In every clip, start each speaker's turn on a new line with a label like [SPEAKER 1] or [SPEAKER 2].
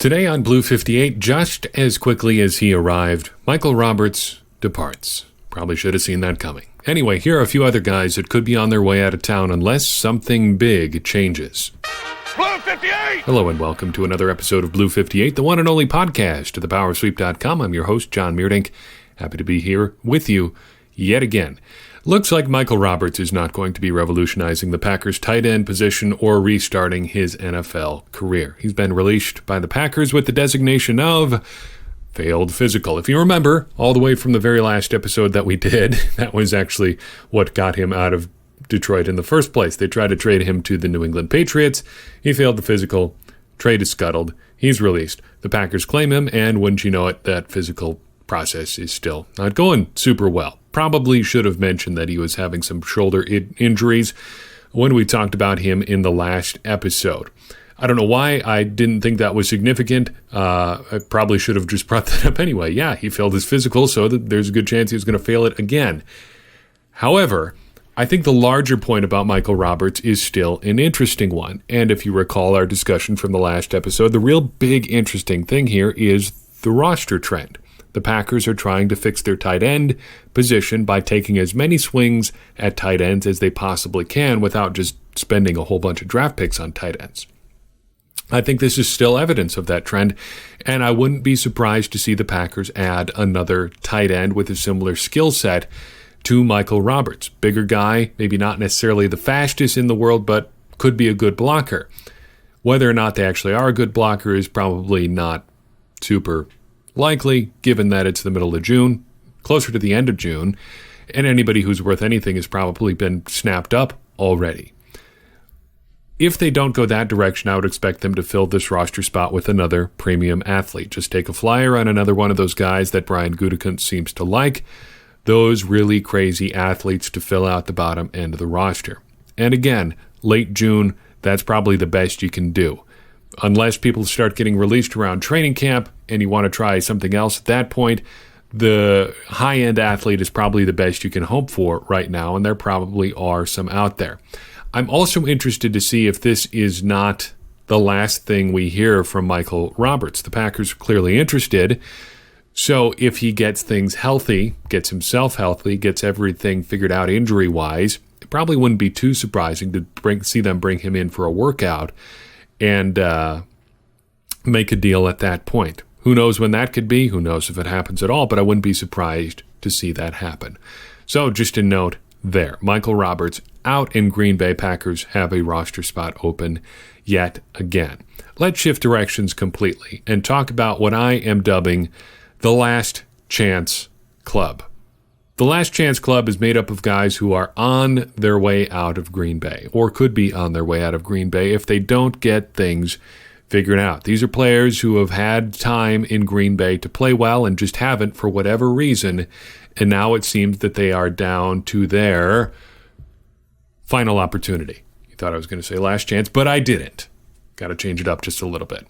[SPEAKER 1] Today on Blue 58, just as quickly as he arrived, Michael Roberts departs. Probably should have seen that coming. Anyway, here are a few other guys that could be on their way out of town unless something big changes.
[SPEAKER 2] Blue 58!
[SPEAKER 1] Hello and welcome to another episode of Blue 58, the one and only podcast at thepowersweep.com. I'm your host, Jon Meerdink. Happy to be here with you yet again. Looks like Michael Roberts is not going to be revolutionizing the Packers' tight end position or restarting his NFL career. He's been released by the Packers with the designation of failed physical. If you remember, all the way from the very last episode that we did, that was actually what got him out of Detroit in the first place. They tried to trade him to the New England Patriots. He failed the physical. Trade is scuttled. He's released. The Packers claim him, and wouldn't you know it, that physical process is still not going super well. Probably should have mentioned that he was having some shoulder injuries when we talked about him in the last episode. I don't know why I didn't think that was significant. I probably should have just brought that up anyway. Yeah, he failed his physical, so there's a good chance he was going to fail it again. However, I think the larger point about Michael Roberts is still an interesting one. And if you recall our discussion from the last episode, the real big interesting thing here is the roster trend. The Packers are trying to fix their tight end position by taking as many swings at tight ends as they possibly can without just spending a whole bunch of draft picks on tight ends. I think this is still evidence of that trend, and I wouldn't be surprised to see the Packers add another tight end with a similar skill set to Michael Roberts. Bigger guy, maybe not necessarily the fastest in the world, but could be a good blocker. Whether or not they actually are a good blocker is probably not super likely, given that it's the middle of June, closer to the end of June, and anybody who's worth anything has probably been snapped up already. If they don't go that direction, I would expect them to fill this roster spot with another premium athlete. Just take a flyer on another one of those guys that Brian Gutekunst seems to like, those really crazy athletes to fill out the bottom end of the roster. And again, late June, that's probably the best you can do. Unless people start getting released around training camp and you want to try something else at that point, the high-end athlete is probably the best you can hope for right now, and there probably are some out there. I'm also interested to see if this is not the last thing we hear from Michael Roberts. The Packers are clearly interested, so if he gets things healthy, gets himself healthy, gets everything figured out injury-wise, it probably wouldn't be too surprising to see them bring him in for a workout and make a deal at that point. Who knows when that could be? Who knows if it happens at all? But I wouldn't be surprised to see that happen. So just a note there. Michael Roberts out in Green Bay. Packers have a roster spot open yet again. Let's shift directions completely and talk about what I am dubbing the Last Chance Club. The Last Chance Club is made up of guys who are on their way out of Green Bay, or could be on their way out of Green Bay if they don't get things figured out. These are players who have had time in Green Bay to play well and just haven't for whatever reason, and now it seems that they are down to their final opportunity. You thought I was going to say last chance, but I didn't. Got to change it up just a little bit.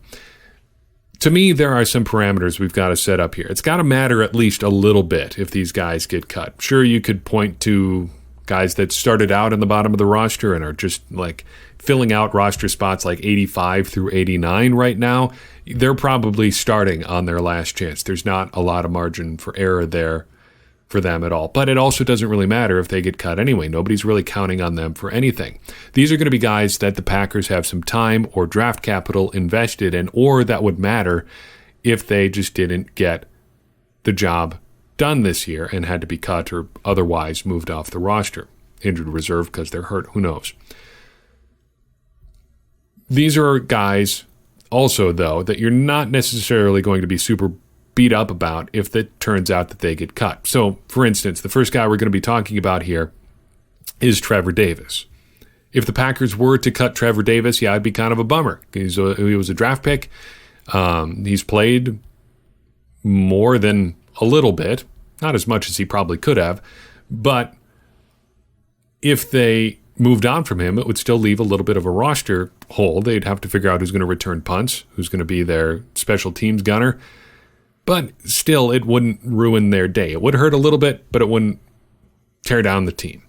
[SPEAKER 1] To me, there are some parameters we've got to set up here. It's got to matter at least a little bit if these guys get cut. Sure, you could point to guys that started out in the bottom of the roster and are just like filling out roster spots like 85 through 89 right now. They're probably starting on their last chance. There's not a lot of margin for error there for them at all. But it also doesn't really matter if they get cut anyway. Nobody's really counting on them for anything. These are going to be guys that the Packers have some time or draft capital invested in, or that would matter if they just didn't get the job done this year and had to be cut or otherwise moved off the roster. Injured reserve because they're hurt. Who knows? These are guys also, though, that you're not necessarily going to be super beat up about if it turns out that they get cut. So, for instance, the first guy we're going to be talking about here is Trevor Davis. If the Packers were to cut Trevor Davis, yeah, it'd be kind of a bummer. He was a draft pick. He's played more than a little bit, not as much as he probably could have, but if they moved on from him, it would still leave a little bit of a roster hole. They'd have to figure out who's going to return punts, who's going to be their special teams gunner. But still, it wouldn't ruin their day. It would hurt a little bit, but it wouldn't tear down the team.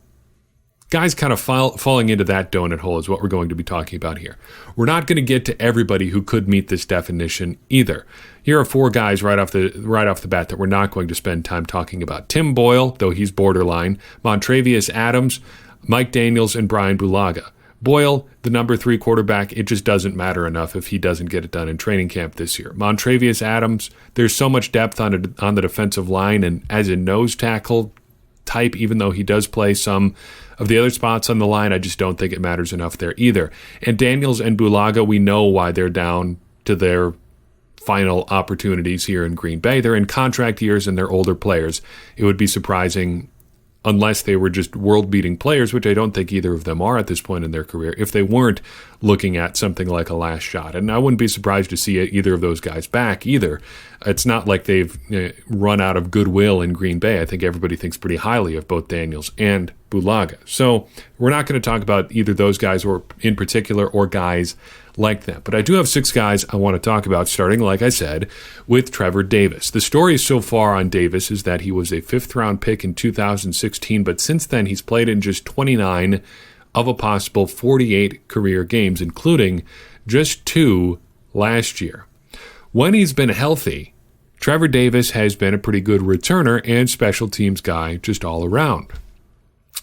[SPEAKER 1] guys kind of falling into that donut hole is what we're going to be talking about here. We're not going to get to everybody who could meet this definition either. Here are 4 guys right off the bat that we're not going to spend time talking about. Tim Boyle, though he's borderline, Montravius Adams, Mike Daniels, and Brian Bulaga. Boyle, the number 3 quarterback, it just doesn't matter enough if he doesn't get it done in training camp this year. Montravius Adams, there's so much depth on the defensive line, and as a nose tackle type, even though he does play some of the other spots on the line, I just don't think it matters enough there either. And Daniels and Bulaga, we know why they're down to their final opportunities here in Green Bay. They're in contract years and they're older players. It would be surprising, unless they were just world-beating players, which I don't think either of them are at this point in their career, if they weren't looking at something like a last shot. And I wouldn't be surprised to see either of those guys back either. It's not like they've run out of goodwill in Green Bay. I think everybody thinks pretty highly of both Daniels and Bulaga. So we're not going to talk about either those guys or in particular or guys like that. But I do have 6 guys I want to talk about, starting, like I said, with Trevor Davis. The story so far on Davis is that he was a 5th-round pick in 2016, but since then he's played in just 29 of a possible 48 career games, including just 2 last year. When he's been healthy, Trevor Davis has been a pretty good returner and special teams guy just all around.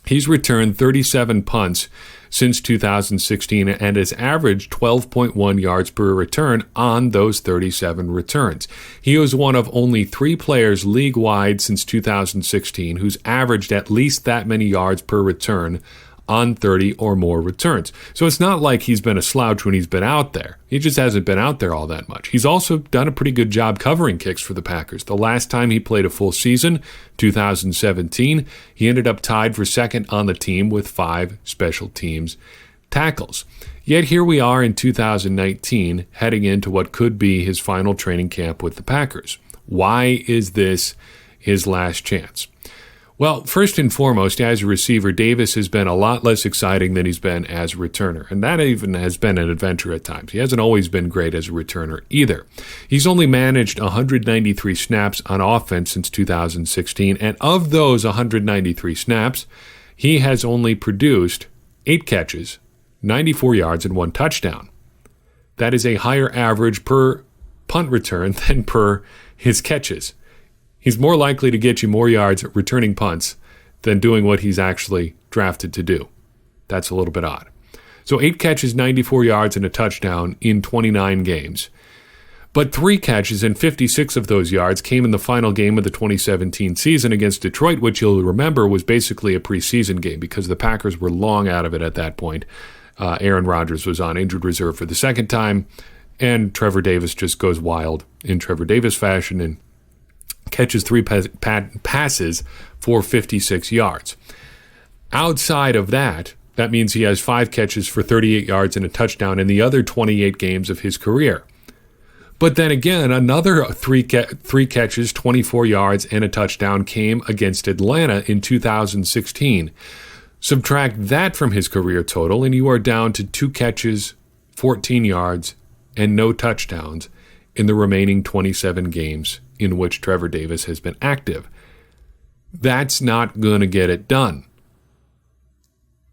[SPEAKER 1] He's returned 37 punts since 2016 and has averaged 12.1 yards per return on those 37 returns. He was one of only 3 players league-wide since 2016 who's averaged at least that many yards per return on 30 or more returns. So it's not like he's been a slouch when he's been out there. He just hasn't been out there all that much. He's also done a pretty good job covering kicks for the Packers. The last time he played a full season, 2017, he ended up tied for second on the team with 5 special teams tackles. Yet here we are in 2019, heading into what could be his final training camp with the Packers. Why is this his last chance? Well, first and foremost, as a receiver, Davis has been a lot less exciting than he's been as a returner, and that even has been an adventure at times. He hasn't always been great as a returner either. He's only managed 193 snaps on offense since 2016, and of those 193 snaps, he has only produced 8 catches, 94 yards, and 1 touchdown. That is a higher average per punt return than per his catches. He's more likely to get you more yards returning punts than doing what he's actually drafted to do. That's a little bit odd. So 8 catches, 94 yards, and a touchdown in 29 games. But 3 catches and 56 of those yards came in the final game of the 2017 season against Detroit, which you'll remember was basically a preseason game because the Packers were long out of it at that point. Aaron Rodgers was on injured reserve for the second time, and Trevor Davis just goes wild in Trevor Davis fashion and catches 3 passes for 56 yards. Outside of that, that means he has 5 catches for 38 yards and a touchdown in the other 28 games of his career. But then again, another 3 catches, 24 yards, and a touchdown came against Atlanta in 2016. Subtract that from his career total, and you are down to 2 catches, 14 yards, and no touchdowns in the remaining 27 games in which Trevor Davis has been active. That's not going to get it done.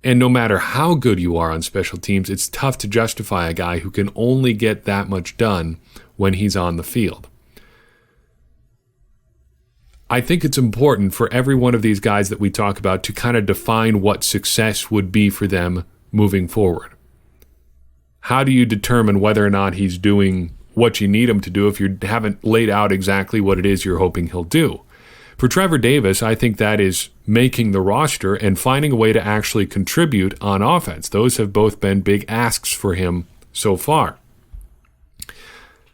[SPEAKER 1] And no matter how good you are on special teams, it's tough to justify a guy who can only get that much done when he's on the field. I think it's important for every one of these guys that we talk about to kind of define what success would be for them moving forward. How do you determine whether or not he's doing what you need him to do if you haven't laid out exactly what it is you're hoping he'll do? For Trevor Davis, I think that is making the roster and finding a way to actually contribute on offense. Those have both been big asks for him so far.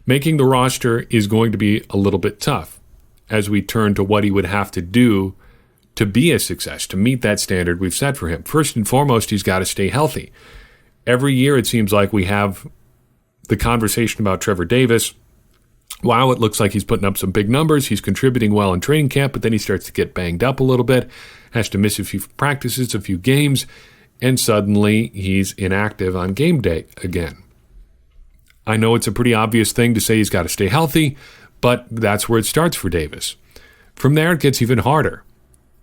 [SPEAKER 1] Making the roster is going to be a little bit tough as we turn to what he would have to do to be a success, to meet that standard we've set for him. First and foremost, he's got to stay healthy. Every year it seems like we have the conversation about Trevor Davis. Wow, it looks like he's putting up some big numbers. He's contributing well in training camp, but then he starts to get banged up a little bit, has to miss a few practices, a few games, and suddenly he's inactive on game day again. I know it's a pretty obvious thing to say he's got to stay healthy, but that's where it starts for Davis. From there, it gets even harder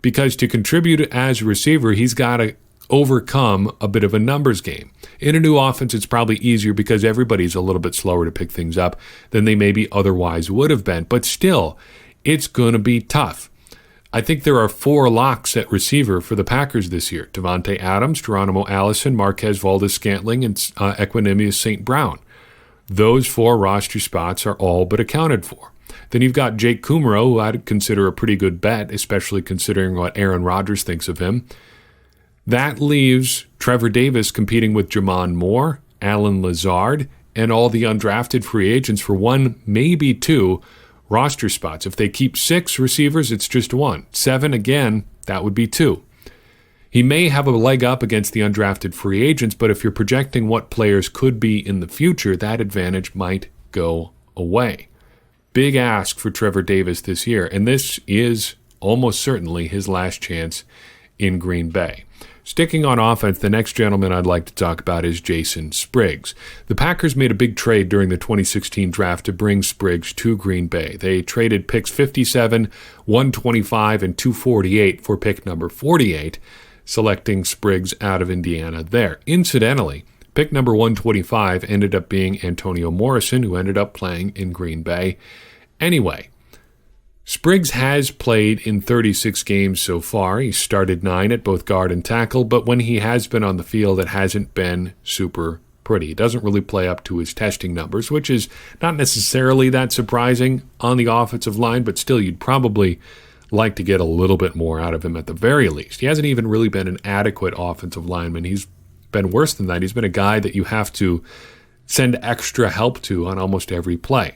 [SPEAKER 1] because to contribute as a receiver, he's got to overcome a bit of a numbers game. In a new offense, it's probably easier because everybody's a little bit slower to pick things up than they maybe otherwise would have been. But still, it's going to be tough. I think there are 4 locks at receiver for the Packers this year: Devontae Adams, Geronimo Allison, Marquez Valdes-Scantling, and Equanimeous St. Brown. Those 4 roster spots are all but accounted for. Then you've got Jake Kumerow, who I'd consider a pretty good bet, especially considering what Aaron Rodgers thinks of him. That leaves Trevor Davis competing with Jamon Moore, Alan Lazard, and all the undrafted free agents for 1, maybe 2 roster spots. If they keep 6 receivers, it's just 1. 7, again, that would be 2. He may have a leg up against the undrafted free agents, but if you're projecting what players could be in the future, that advantage might go away. Big ask for Trevor Davis this year, and this is almost certainly his last chance in Green Bay. Sticking on offense, the next gentleman I'd like to talk about is Jason Spriggs. The Packers made a big trade during the 2016 draft to bring Spriggs to Green Bay. They traded picks 57, 125, and 248 for pick number 48, selecting Spriggs out of Indiana there. Incidentally, pick number 125 ended up being Antonio Morrison, who ended up playing in Green Bay. Anyway, Spriggs has played in 36 games so far. He started 9 at both guard and tackle, but when he has been on the field, it hasn't been super pretty. He doesn't really play up to his testing numbers, which is not necessarily that surprising on the offensive line, but still you'd probably like to get a little bit more out of him at the very least. He hasn't even really been an adequate offensive lineman. He's been worse than that. He's been a guy that you have to send extra help to on almost every play.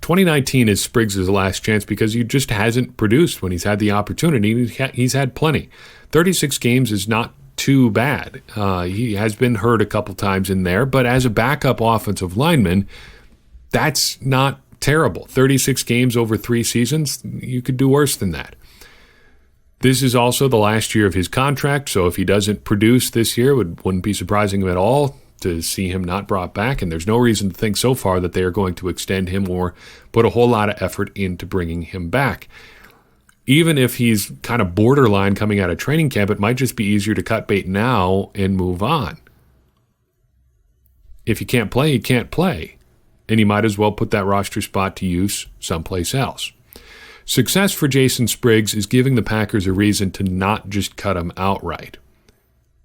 [SPEAKER 1] 2019 is Spriggs' last chance because he just hasn't produced when he's had the opportunity. He's had plenty. 36 games is not too bad. He has been hurt a couple times in there, but as a backup offensive lineman, that's not terrible. 36 games over 3 seasons, you could do worse than that. This is also the last year of his contract, so if he doesn't produce this year, it wouldn't be surprising him at all to see him not brought back, and there's no reason to think so far that they are going to extend him or put a whole lot of effort into bringing him back. Even if he's kind of borderline coming out of training camp, it might just be easier to cut bait now and move on. If you can't play, you can't play, and you might as well put that roster spot to use someplace else. Success for Jason Spriggs is giving the Packers a reason to not just cut him outright.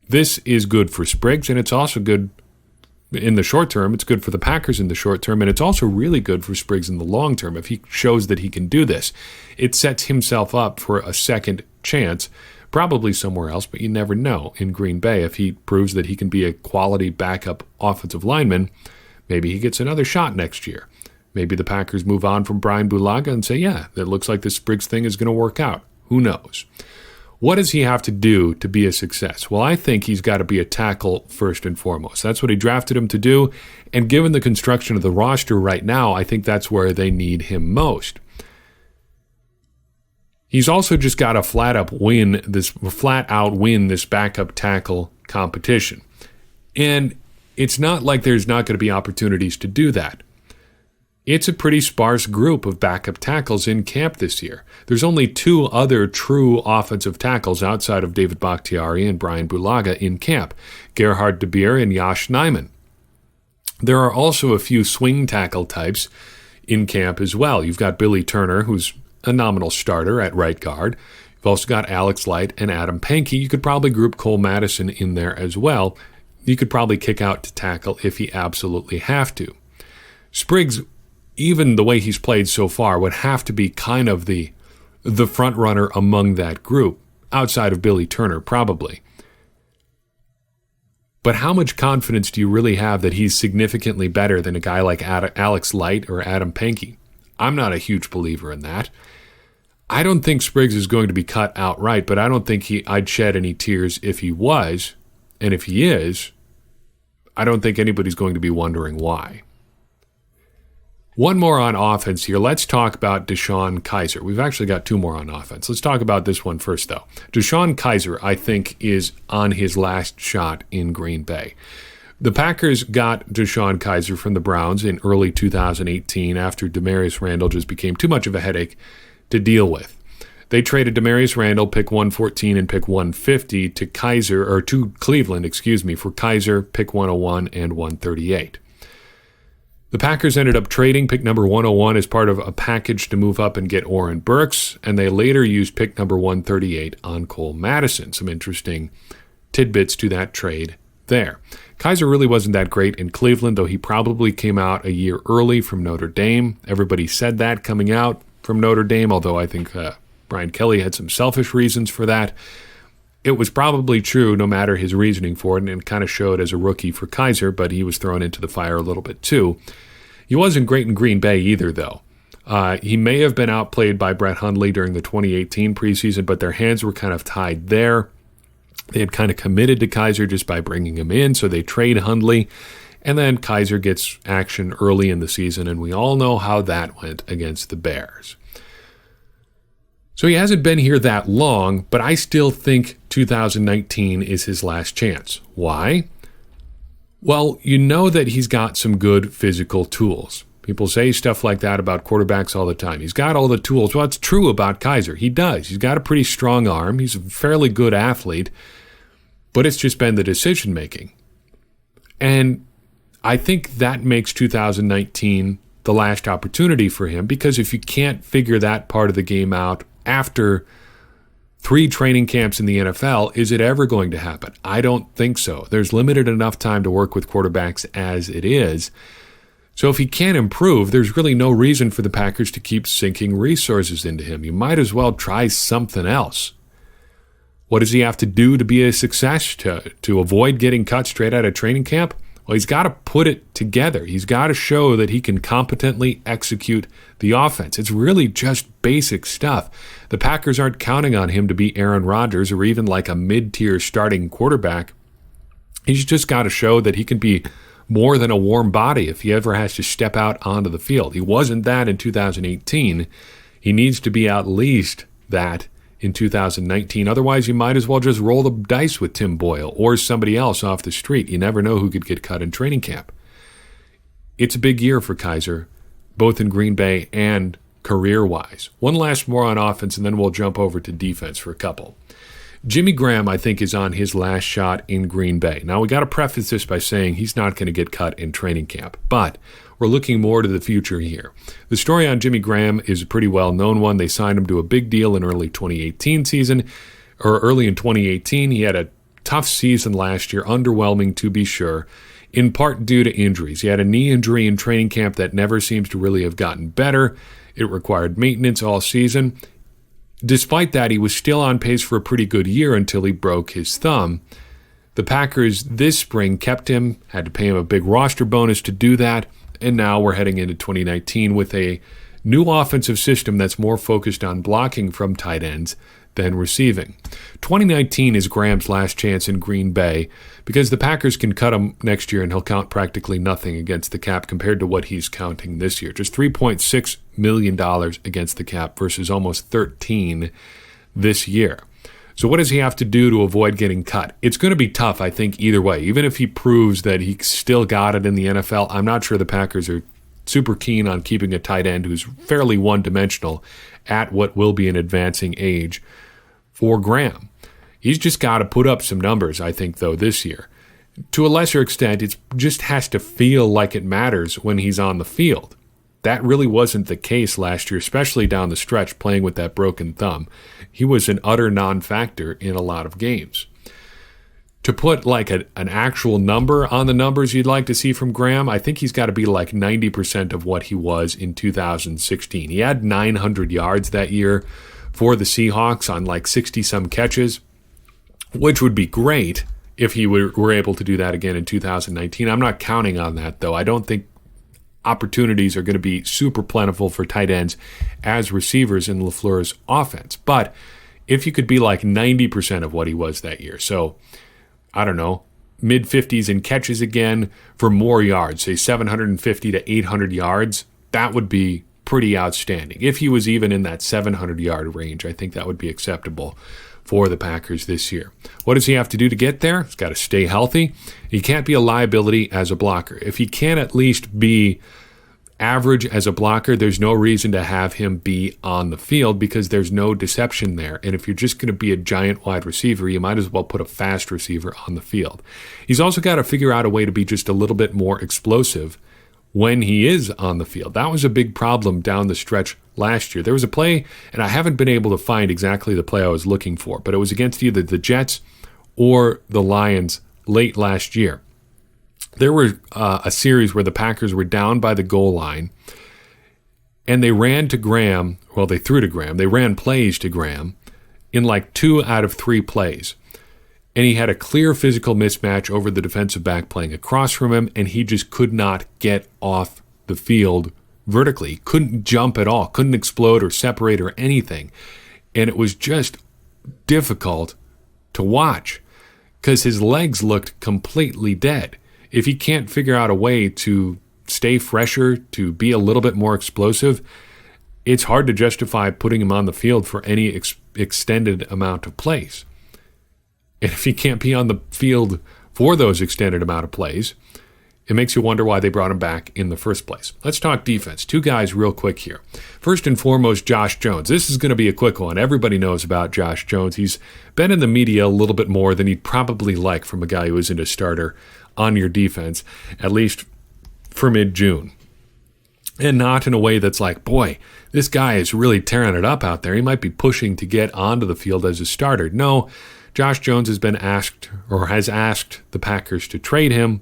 [SPEAKER 1] This is good for Spriggs, and it's also good in the short term. It's good for the Packers in the short term, and it's also really good for Spriggs in the long term. If he shows that he can do this, it sets himself up for a second chance, probably somewhere else, but you never know. In Green Bay, if he proves that he can be a quality backup offensive lineman, maybe he gets another shot next year. Maybe the Packers move on from Brian Bulaga and say, yeah, it looks like this Spriggs thing is going to work out. Who knows? What does he have to do to be a success? Well, I think he's got to be a tackle first and foremost. That's what he drafted him to do, and given the construction of the roster right now, I think that's where they need him most. He's also just got to flat out win this backup tackle competition. And it's not like there's not going to be opportunities to do that. It's a pretty sparse group of backup tackles in camp this year. There's only 2 other true offensive tackles outside of David Bakhtiari and Brian Bulaga in camp, Gerhard De Beer and Yosh Nijman. There are also a few swing tackle types in camp as well. You've got Billy Turner, who's a nominal starter at right guard. You've also got Alex Light and Adam Pankey. You could probably group Cole Madison in there as well. You could probably kick out to tackle if you absolutely have to. Spriggs, even the way he's played so far, would have to be kind of the front runner among that group, outside of Billy Turner, probably. But how much confidence do you really have that he's significantly better than a guy like Alex Light or Adam Pankey? I'm not a huge believer in that. I don't think Spriggs is going to be cut outright, but I don't think I'd shed any tears if he was. And if he is, I don't think anybody's going to be wondering why. One more on offense here. Let's talk about DeShone Kizer. We've actually got 2 more on offense. Let's talk about this one first, though. DeShone Kizer, I think, is on his last shot in Green Bay. The Packers got DeShone Kizer from the Browns in early 2018 after Demarius Randall just became too much of a headache to deal with. They traded Demarius Randall, pick 114 and pick 150 to Cleveland, for Kaiser, pick 101 and 138. The Packers ended up trading pick number 101 as part of a package to move up and get Oren Burks, and they later used pick number 138 on Cole Madison. Some interesting tidbits to that trade there. Kaiser really wasn't that great in Cleveland, though he probably came out a year early from Notre Dame. Everybody said that coming out from Notre Dame, although I think Brian Kelly had some selfish reasons for that. It was probably true no matter his reasoning for it, and it kind of showed as a rookie for Kaiser, but he was thrown into the fire a little bit too. He wasn't great in Green Bay either, though. He may have been outplayed by Brett Hundley during the 2018 preseason, but their hands were kind of tied there. They had kind of committed to Kaiser just by bringing him in, so they trade Hundley, and then Kaiser gets action early in the season, and we all know how that went against the Bears. So he hasn't been here that long, but I still think 2019 is his last chance. Why? Well, you know that he's got some good physical tools. People say stuff like that about quarterbacks all the time. He's got all the tools. Well, it's true about Kaiser. He does. He's got a pretty strong arm. He's a fairly good athlete, but it's just been the decision-making. And I think that makes 2019 the last opportunity for him, because if you can't figure that part of the game out after 3 training camps in the NFL, is it ever going to happen? I don't think so. There's limited enough time to work with quarterbacks as it is. So if he can't improve, there's really no reason for the Packers to keep sinking resources into him. You might as well try something else. What does he have to do to be a success, to avoid getting cut straight out of training camp? Well, he's got to put it together. He's got to show that he can competently execute the offense. It's really just basic stuff. The Packers aren't counting on him to be Aaron Rodgers or even like a mid-tier starting quarterback. He's just got to show that he can be more than a warm body if he ever has to step out onto the field. He wasn't that in 2018. He needs to be at least that in 2019. Otherwise, you might as well just roll the dice with Tim Boyle or somebody else off the street. You never know who could get cut in training camp. It's a big year for Kaiser, both in Green Bay and career-wise. One last more on offense, and then we'll jump over to defense for a couple. Jimmy Graham, I think, is on his last shot in Green Bay. Now, we got to preface this by saying he's not going to get cut in training camp, but we're looking more to the future here. The story on Jimmy Graham is a pretty well-known one. They signed him to a big deal in early in 2018. He had a tough season last year, underwhelming to be sure, in part due to injuries. He had a knee injury in training camp that never seems to really have gotten better. It required maintenance all season. Despite that, he was still on pace for a pretty good year until he broke his thumb. The Packers this spring kept him, had to pay him a big roster bonus to do that, and now we're heading into 2019 with a new offensive system that's more focused on blocking from tight ends than receiving. 2019 is Graham's last chance in Green Bay because the Packers can cut him next year and he'll count practically nothing against the cap compared to what he's counting this year. Just $3.6 million against the cap versus almost $13 this year. So what does he have to do to avoid getting cut? It's going to be tough, I think, either way. Even if he proves that he still got it in the NFL, I'm not sure the Packers are super keen on keeping a tight end who's fairly one-dimensional at what will be an advancing age for Graham. He's just got to put up some numbers, I think, though, this year. To a lesser extent, it just has to feel like it matters when he's on the field. That really wasn't the case last year, especially down the stretch playing with that broken thumb. He was an utter non-factor in a lot of games. To put like an actual number on the numbers you'd like to see from Graham, I think he's got to be like 90% of what he was in 2016. He had 900 yards that year for the Seahawks on like 60-some catches, which would be great if he were able to do that again in 2019. I'm not counting on that, though. I don't think opportunities are going to be super plentiful for tight ends as receivers in LaFleur's offense. But if you could be like 90% of what he was that year, so I don't know, mid-50s in catches again for more yards, say 750 to 800 yards, that would be pretty outstanding. If he was even in that 700-yard range, I think that would be acceptable for the Packers this year. What does he have to do to get there? He's got to stay healthy. He can't be a liability as a blocker. If he can at least be average as a blocker, there's no reason to have him be on the field because there's no deception there. And if you're just going to be a giant wide receiver, you might as well put a fast receiver on the field. He's also got to figure out a way to be just a little bit more explosive when he is on the field. That was a big problem down the stretch last year. There was a play, and I haven't been able to find exactly the play I was looking for, but it was against either the Jets or the Lions late last year. There were a series where the Packers were down by the goal line, and they ran to Graham. Well, they threw to Graham. They ran plays to Graham in like 2 out of 3 plays. And he had a clear physical mismatch over the defensive back playing across from him, and he just could not get off the field vertically. He couldn't jump at all, couldn't explode or separate or anything. And it was just difficult to watch because his legs looked completely dead. If he can't figure out a way to stay fresher, to be a little bit more explosive, it's hard to justify putting him on the field for any extended amount of plays. And if he can't be on the field for those extended amount of plays, it makes you wonder why they brought him back in the first place. Let's talk defense. 2 guys real quick here. First and foremost, Josh Jones. This is going to be a quick one. Everybody knows about Josh Jones. He's been in the media a little bit more than he'd probably like from a guy who isn't a starter on your defense, at least for mid-June. And not in a way that's like, boy, this guy is really tearing it up out there. He might be pushing to get onto the field as a starter. No, Josh Jones has been asked or has asked the Packers to trade him,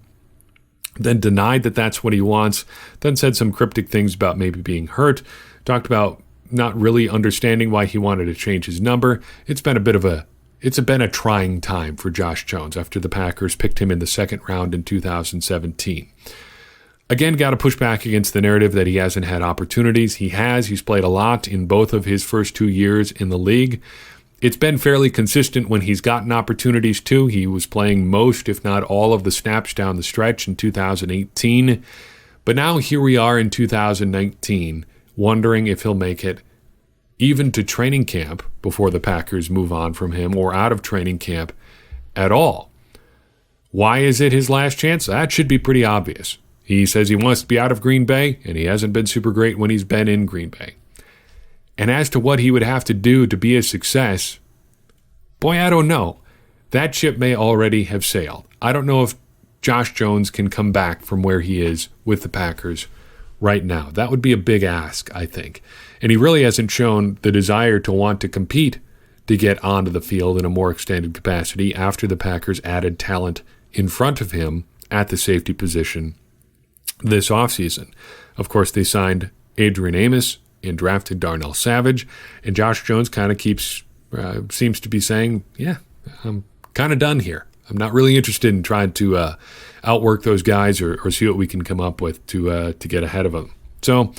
[SPEAKER 1] then denied that that's what he wants, then said some cryptic things about maybe being hurt, talked about not really understanding why he wanted to change his number. It's been a trying time for Josh Jones after the Packers picked him in the 2nd round in 2017. Again, got to push back against the narrative that he hasn't had opportunities. He has. He's played a lot in both of his first 2 years in the league. It's been fairly consistent when he's gotten opportunities too. He was playing most, if not all, of the snaps down the stretch in 2018. But now here we are in 2019, wondering if he'll make it even to training camp before the Packers move on from him or out of training camp at all. Why is it his last chance? That should be pretty obvious. He says he wants to be out of Green Bay, and he hasn't been super great when he's been in Green Bay. And as to what he would have to do to be a success, boy, I don't know. That ship may already have sailed. I don't know if Josh Jones can come back from where he is with the Packers right now. That would be a big ask, I think. And he really hasn't shown the desire to want to compete to get onto the field in a more extended capacity after the Packers added talent in front of him at the safety position this offseason. Of course, they signed Adrian Amos and drafted Darnell Savage, and Josh Jones kind of seems to be saying, yeah, I'm kind of done here. I'm not really interested in trying to outwork those guys or see what we can come up with to get ahead of them. So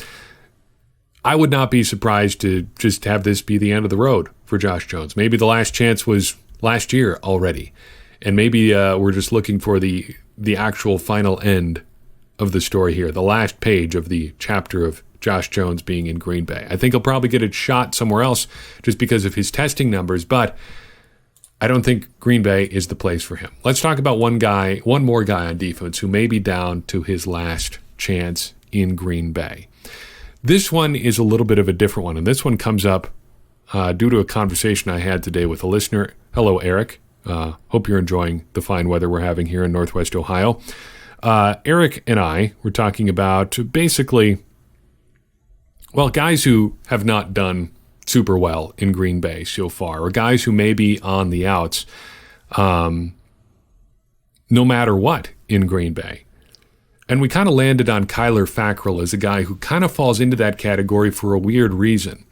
[SPEAKER 1] I would not be surprised to just have this be the end of the road for Josh Jones. Maybe the last chance was last year already, and maybe we're just looking for the actual final end of the story here, the last page of the chapter of Josh Jones being in Green Bay. I think he'll probably get a shot somewhere else just because of his testing numbers, but I don't think Green Bay is the place for him. Let's talk about one more guy on defense who may be down to his last chance in Green Bay. This one is a little bit of a different one, and this one comes up due to a conversation I had today with a listener. Hello, Eric. Hope you're enjoying the fine weather we're having here in Northwest Ohio. Eric and I were talking about basically, well, guys who have not done super well in Green Bay so far, or guys who may be on the outs no matter what in Green Bay. And we kind of landed on Kyler Fackrell as a guy who kind of falls into that category for a weird reason.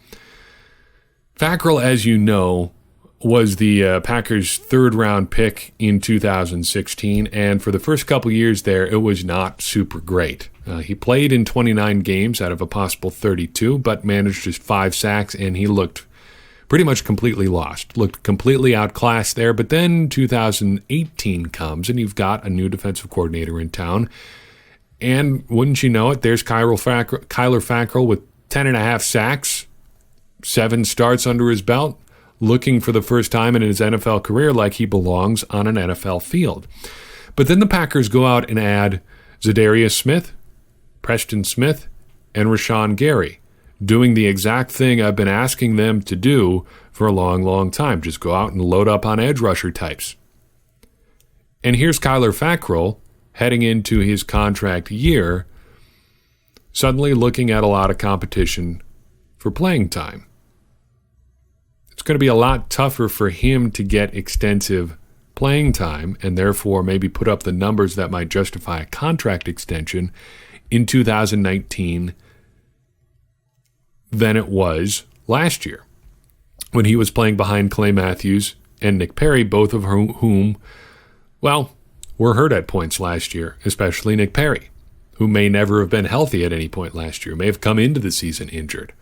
[SPEAKER 1] Fackrell, as you know, was the Packers' 3rd-round pick in 2016, and for the first couple years there, it was not super great. He played in 29 games out of a possible 32, but managed just 5 sacks, and he looked pretty much completely lost, looked completely outclassed there. But then 2018 comes, and you've got a new defensive coordinator in town, and wouldn't you know it, there's Kyler Fackrell with 10.5 sacks, 7 starts under his belt, looking for the first time in his NFL career like he belongs on an NFL field. But then the Packers go out and add Zadarius Smith, Preston Smith, and Rashawn Gary, doing the exact thing I've been asking them to do for a long, long time. Just go out and load up on edge rusher types. And here's Kyler Fackrell heading into his contract year, suddenly looking at a lot of competition for playing time. It's going to be a lot tougher for him to get extensive playing time and therefore maybe put up the numbers that might justify a contract extension in 2019 than it was last year when he was playing behind Clay Matthews and Nick Perry, both of whom, well, were hurt at points last year, especially Nick Perry, who may never have been healthy at any point last year, may have come into the season injured.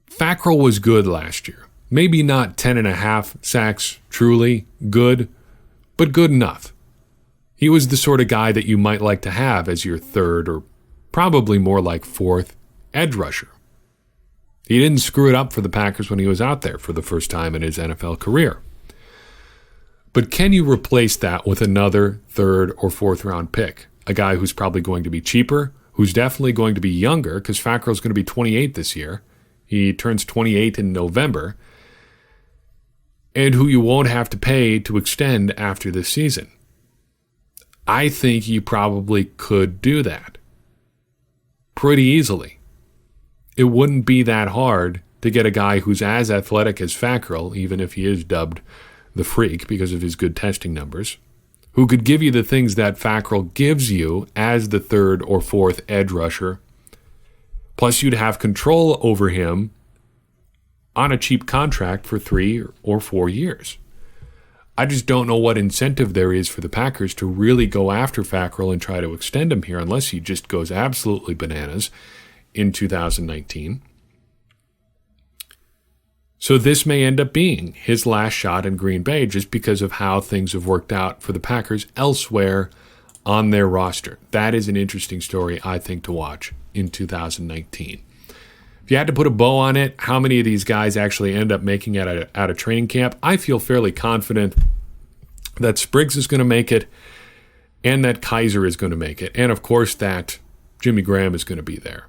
[SPEAKER 1] Fackrell was good last year. Maybe not 10.5 sacks, truly good, but good enough. He was the sort of guy that you might like to have as your third or probably more like fourth edge rusher. He didn't screw it up for the Packers when he was out there for the first time in his NFL career. But can you replace that with another third or fourth round pick? A guy who's probably going to be cheaper, who's definitely going to be younger, because Fackrell's going to be 28 this year. He turns 28 in November, and who you won't have to pay to extend after this season. I think you probably could do that pretty easily. It wouldn't be that hard to get a guy who's as athletic as Fackrell, even if he is dubbed the freak because of his good testing numbers, who could give you the things that Fackrell gives you as the third or fourth edge rusher. Plus, you'd have control over him on a cheap contract for 3 or 4 years. I just don't know what incentive there is for the Packers to really go after Fackrell and try to extend him here unless he just goes absolutely bananas in 2019. So this may end up being his last shot in Green Bay just because of how things have worked out for the Packers elsewhere on their roster. That is an interesting story, I think, to watch in 2019. If you had to put a bow on it, how many of these guys actually end up making it out of training camp? I feel fairly confident that Spriggs is going to make it and that Kaiser is going to make it. And, of course, that Jimmy Graham is going to be there.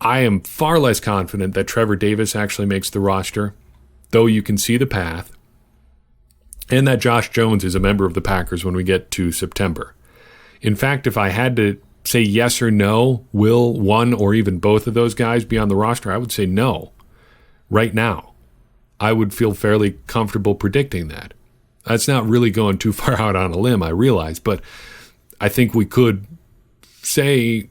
[SPEAKER 1] I am far less confident that Trevor Davis actually makes the roster, though you can see the path, and that Josh Jones is a member of the Packers when we get to September. In fact, if I had to say yes or no, will one or even both of those guys be on the roster, I would say no. Right now, I would feel fairly comfortable predicting that. That's not really going too far out on a limb, I realize, but I think we could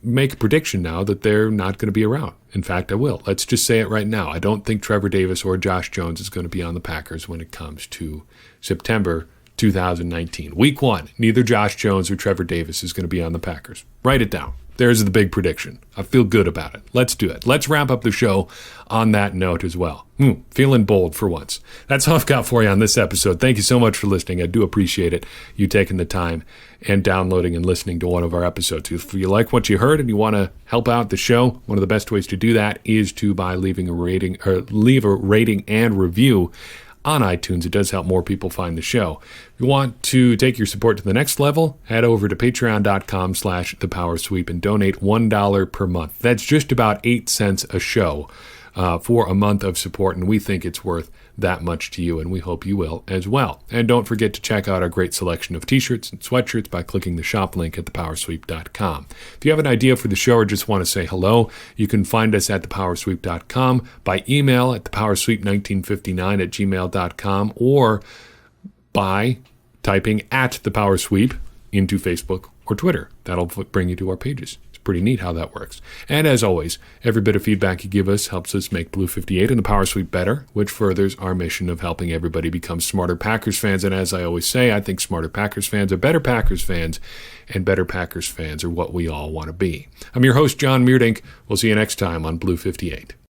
[SPEAKER 1] make a prediction now that they're not going to be around. In fact, I will. Let's just say it right now. I don't think Trevor Davis or Josh Jones is going to be on the Packers when it comes to September 2019. Week 1, neither Josh Jones or Trevor Davis is going to be on the Packers. Write it down. There's the big prediction. I feel good about it. Let's do it. Let's wrap up the show on that note as well. Feeling bold for once. That's all I've got for you on this episode. Thank you so much for listening. I do appreciate it, you taking the time and downloading and listening to one of our episodes. If you like what you heard and you want to help out the show, one of the best ways to do that is by leaving a rating or leave a rating and review on iTunes. It does help more people find the show. If you want to take your support to the next level, head over to patreon.com/thepowersweep and donate $1 per month. That's just about 8 cents a show for a month of support, and we think it's worth that much to you, and we hope you will as well. And don't forget to check out our great selection of t-shirts and sweatshirts by clicking the shop link at thepowersweep.com. If you have an idea for the show or just want to say hello, you can find us at thepowersweep.com, by email at thepowersweep1959@gmail.com, or by typing at thepowersweep into Facebook or Twitter. That'll bring you to our pages. Pretty neat how that works. And as always, every bit of feedback you give us helps us make Blue 58 and the Power Sweep better, which furthers our mission of helping everybody become smarter Packers fans. And as I always say, I think smarter Packers fans are better Packers fans, and better Packers fans are what we all want to be. I'm your host, Jon Meerdink. We'll see you next time on Blue 58.